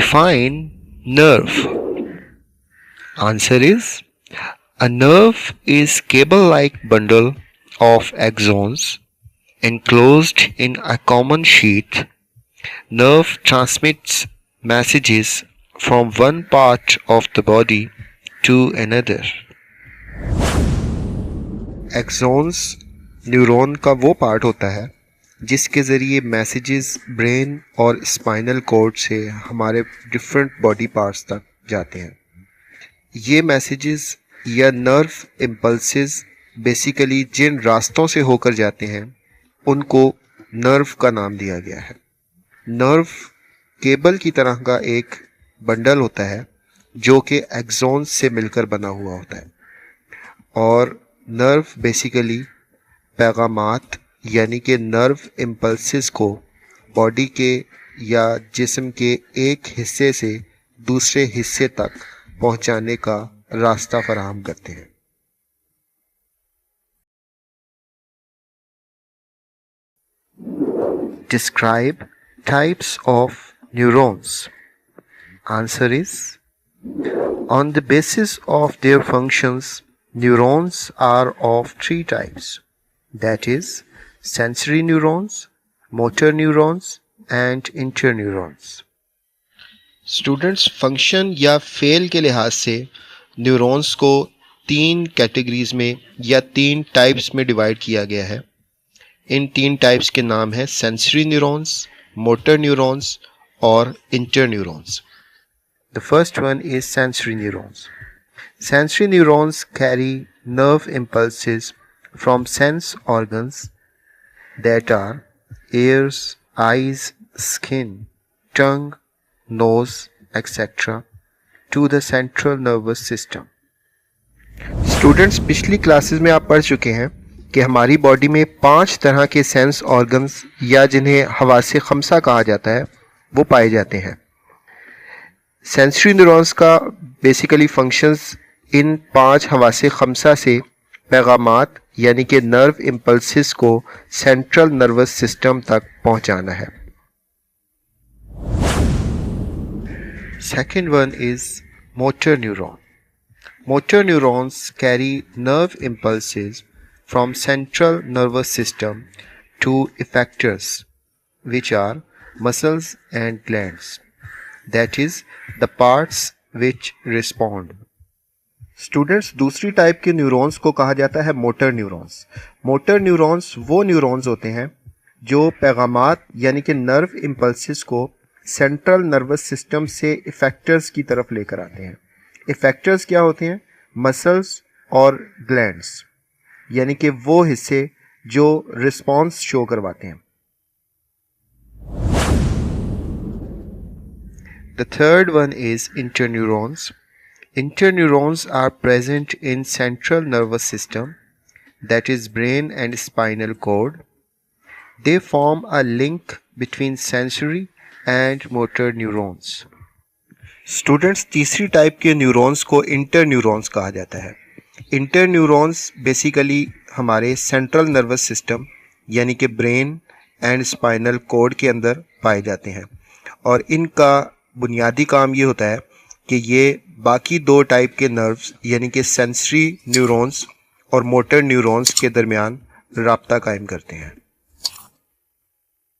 Define nerve. Answer is, a nerve is cable-like bundle of axons enclosed in a common sheath. Nerve transmits messages from one part of the body to another. Axons neuron का वो part होता है जिसके ज़रिए messages brain और spinal cord से हमारे different body parts तक जाते हैं. ये मैसेजेस या नर्व इम्पल्सेस बेसिकली जिन रास्तों से होकर जाते हैं उनको नर्व का नाम दिया गया है. नर्व केबल की तरह का एक बंडल होता है जो कि एक्सॉन्स से मिलकर बना हुआ होता है, और नर्व बेसिकली पैगामात यानी कि नर्व इम्पल्सेस को बॉडी के या जिस्म के एक हिस्से से दूसरे हिस्से तक पहुंचाने का रास्ता फराहम करते हैं. Describe types of neurons. Answer is, on the basis of their functions, neurons are of three types. That is, sensory neurons, motor neurons and interneurons. Students, function या फेल के लिहाज से न्यूरॉन्स को तीन कैटेगरीज में या तीन टाइप्स में डिवाइड किया गया है. इन तीन टाइप्स के नाम हैं सेंसरी न्यूरॉन्स, मोटर न्यूरॉन्स और interneurons. The first one is sensory neurons. Sensory neurons carry nerve impulses from sense organs that are ears, eyes, skin, tongue, nose, etc. to the central nervous system. Students, पिछली classes में आप पढ़ चुके हैं कि हमारी body में 5 तरह के सेंस ऑर्गन्स या जिन्हें हवासे खमसा कहा जाता है वो पाए जाते हैं. सेंसरी न्यूरॉन्स का बेसिकली फंक्शंस इन 5 हवासे खमसा से पैगामात यानी कि नर्व इम्पल्सेस को सेंट्रल नर्वस सिस्टम तक पहुंचाना है. Second one is motor neuron. Motor neurons carry nerve impulses from central nervous system to effectors which are muscles and glands, that is the parts which respond. Students, दूसरी type के neurons को कहा जाता है motor neurons. Motor neurons वो neurons होते हैं जो पैगामात यानी कि नर्व इम्पल्सेस को सेंट्रल नर्वस सिस्टम से इफेक्टर्स की तरफ लेकर आते हैं. इफेक्टर्स क्या होते हैं? मसल्स और ग्लैंड्स, यानी कि वो हिस्से जो रिस्पॉन्स शो करवाते हैं. The third one is interneurons. Interneurons are present in central nervous system, that is brain and spinal cord. They form a link between sensory and motor neurons. Students, तीसरी type के neurons को interneurons कहा जाता है. Interneurons basically हमारे central nervous system यानी कि brain and spinal cord के अंदर पाए जाते हैं, और इनका बुनियादी काम ये होता है कि ये बाकी 2 टाइप के नर्व्स यानी कि सेंसरी न्यूरॉन्स और मोटर न्यूरॉन्स के दरमियान राब्ता कायम करते हैं.